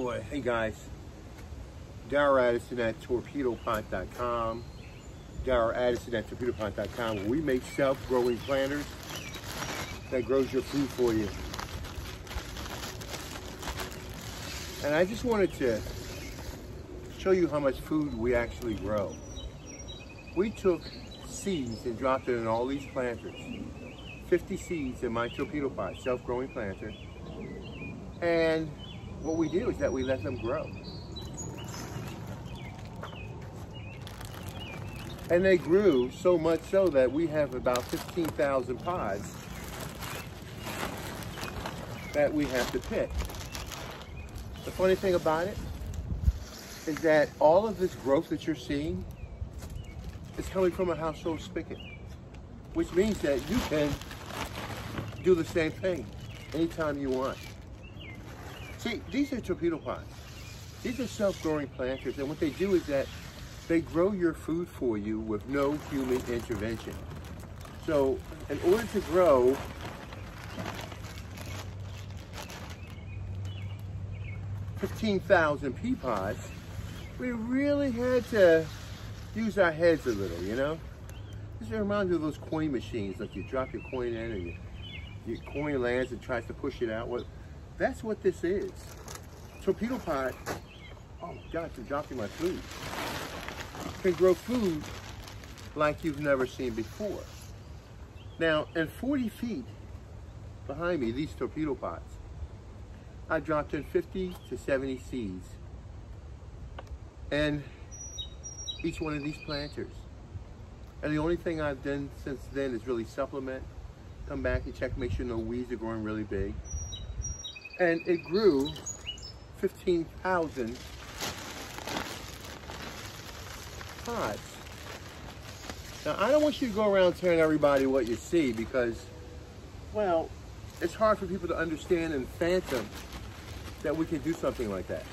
boy. Hey guys, Darryl Addison at Torpedopot.com. Darryl Addison at Torpedopot.com, where we make self-growing planters that grows your food for you. And I just wanted to show you how much food we actually grow. We took seeds and dropped it in all these planters. 50 seeds in my Torpedopot, self-growing planter. And what we do is that we let them grow. And they grew so much so that we have about 15,000 pods that we have to pick. The funny thing about it is that all of this growth that you're seeing is coming from a household spigot, which means that you can do the same thing anytime you want. See, these are Torpedopots. These are self-growing planters, and what they do is that they grow your food for you with no human intervention. So, in order to grow $15,000 peapods, we really had to use our heads a little, you know? This reminds me of those coin machines, like you drop your coin in and your coin lands and tries to push it out. Well, that's what this is. Torpedopot, oh God, you're dropping my food. Can grow food like you've never seen before. Now, in 40 feet behind me, these Torpedopots, I dropped in 50 to 70 seeds. And each one of these planters. And the only thing I've done since then is really supplement, come back and check, make sure no weeds are growing really big. And it grew 15,000 pods. Now, I don't want you to go around telling everybody what you see because, well, it's hard for people to understand and fathom that we can do something like that.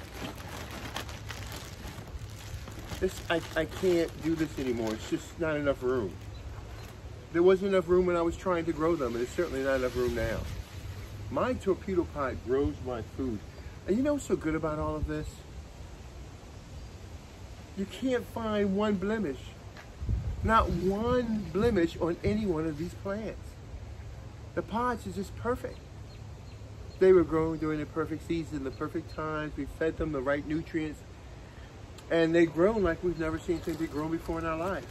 I can't do this anymore. It's just not enough room. There wasn't enough room when I was trying to grow them, and there's certainly not enough room now. My Torpedopot grows my food. And you know what's so good about all of this? You can't find one blemish. Not one blemish on any one of these plants. The pods are just perfect. They were growing during the perfect season, the perfect times. We fed them the right nutrients. And they've grown like we've never seen things be grown before in our life.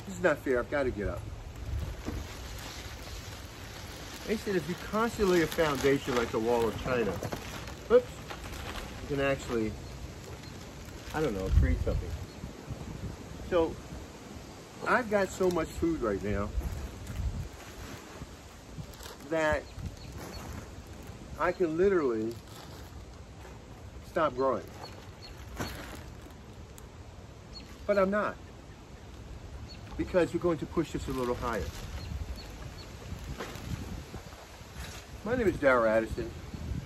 This is not fair. I've got to get up. They said if you constantly lay a foundation like the wall of China, oops, you can actually, I don't know, create something. So I've got so much food right now that I can literally stop growing. But I'm not, because we're going to push this a little higher. My name is Darryl Addison.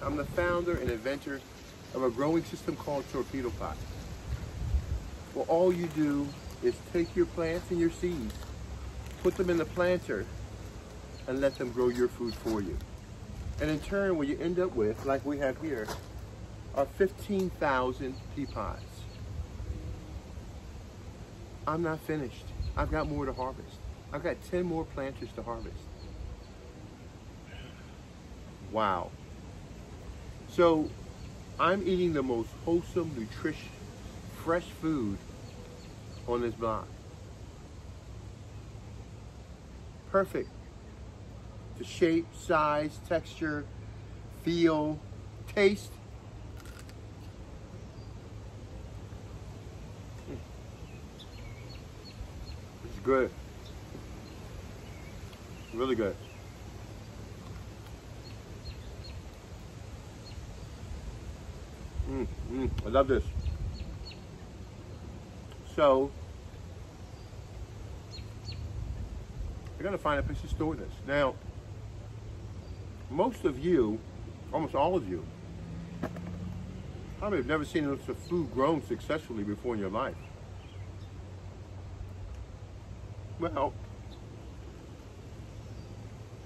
I'm the founder and inventor of a growing system called Torpedopot. Well, all you do is take your plants and your seeds, put them in the planter, and let them grow your food for you. And in turn, what you end up with, like we have here, are 15,000 peapods. I'm not finished. I've got more to harvest. I've got 10 more planters to harvest. Wow. So I'm eating the most wholesome, nutritious, fresh food on this block. Perfect. The shape, size, texture, feel, taste. It's good. Really good. I love this. So, I gotta find a place to store this. Now, most of you, almost all of you, probably have never seen a food grown successfully before in your life. Well,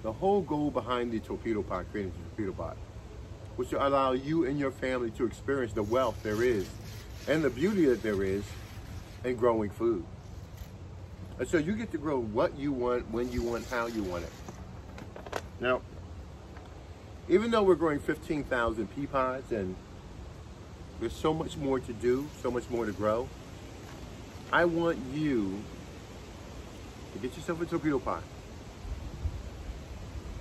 the whole goal behind the Torpedopot, creating the Torpedopot, which will allow you and your family to experience the wealth there is and the beauty that there is in growing food. And so you get to grow what you want, when you want, how you want it. Now, even though we're growing 15,000 peapods and there's so much more to do, so much more to grow, I want you to get yourself a Torpedopot.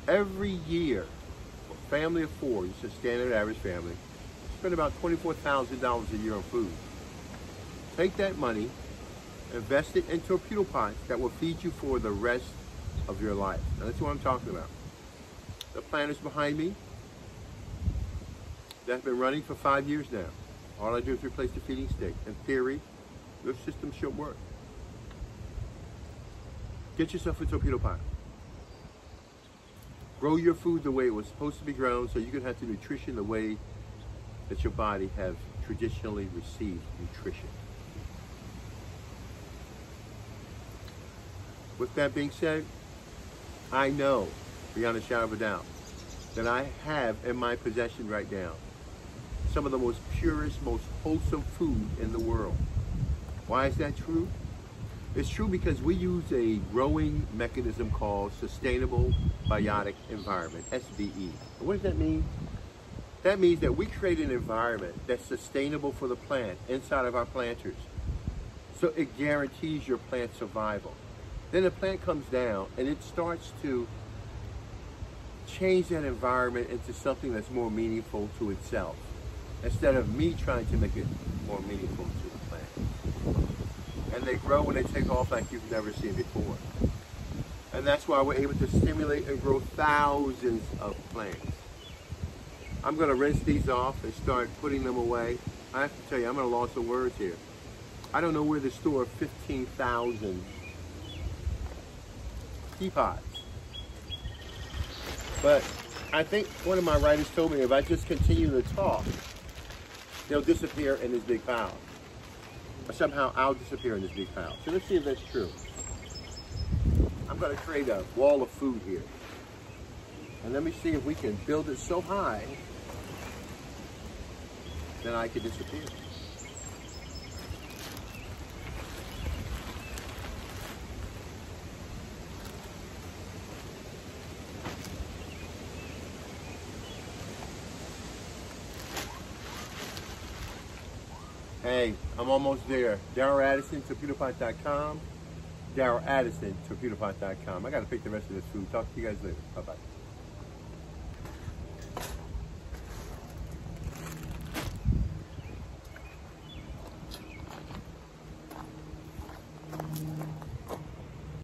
Every year, a family of 4, it's a standard average family, spend about $24,000 a year on food. Take that money, invest it in Torpedopots that will feed you for the rest of your life. Now that's what I'm talking about. The plan is behind me. That's been running for 5 years now. All I do is replace the feeding stick. In theory, your system should work. Get yourself a Torpedopot. Grow your food the way it was supposed to be grown so you can have the nutrition the way that your body have traditionally received nutrition. With that being said, I know, beyond a shadow of a doubt, that I have in my possession right now some of the most purest, most wholesome food in the world. Why is that true? It's true because we use a growing mechanism called Sustainable Biotic Environment, SBE. And what does that mean? That means that we create an environment that's sustainable for the plant inside of our planters. So it guarantees your plant survival. Then the plant comes down and it starts to change that environment into something that's more meaningful to itself, instead of me trying to make it more meaningful to the plant. And they grow and they take off like you've never seen before. And that's why we're able to stimulate and grow thousands of plants. I'm going to rinse these off and start putting them away. I have to tell you, I'm at a loss of words here. I don't know where to store 15,000 peapods. But I think one of my writers told me if I just continue to talk, they'll disappear in this big pile. Or somehow I'll disappear in this big pile. So let's see if that's true. I'm going to create a wall of food here. And let me see if we can build it so high that I can disappear. Hey, I'm almost there. Darryl Addison, Torpedopot.com. Darryl Addison, Torpedopot.com. I got to pick the rest of this food. Talk to you guys later. Bye-bye.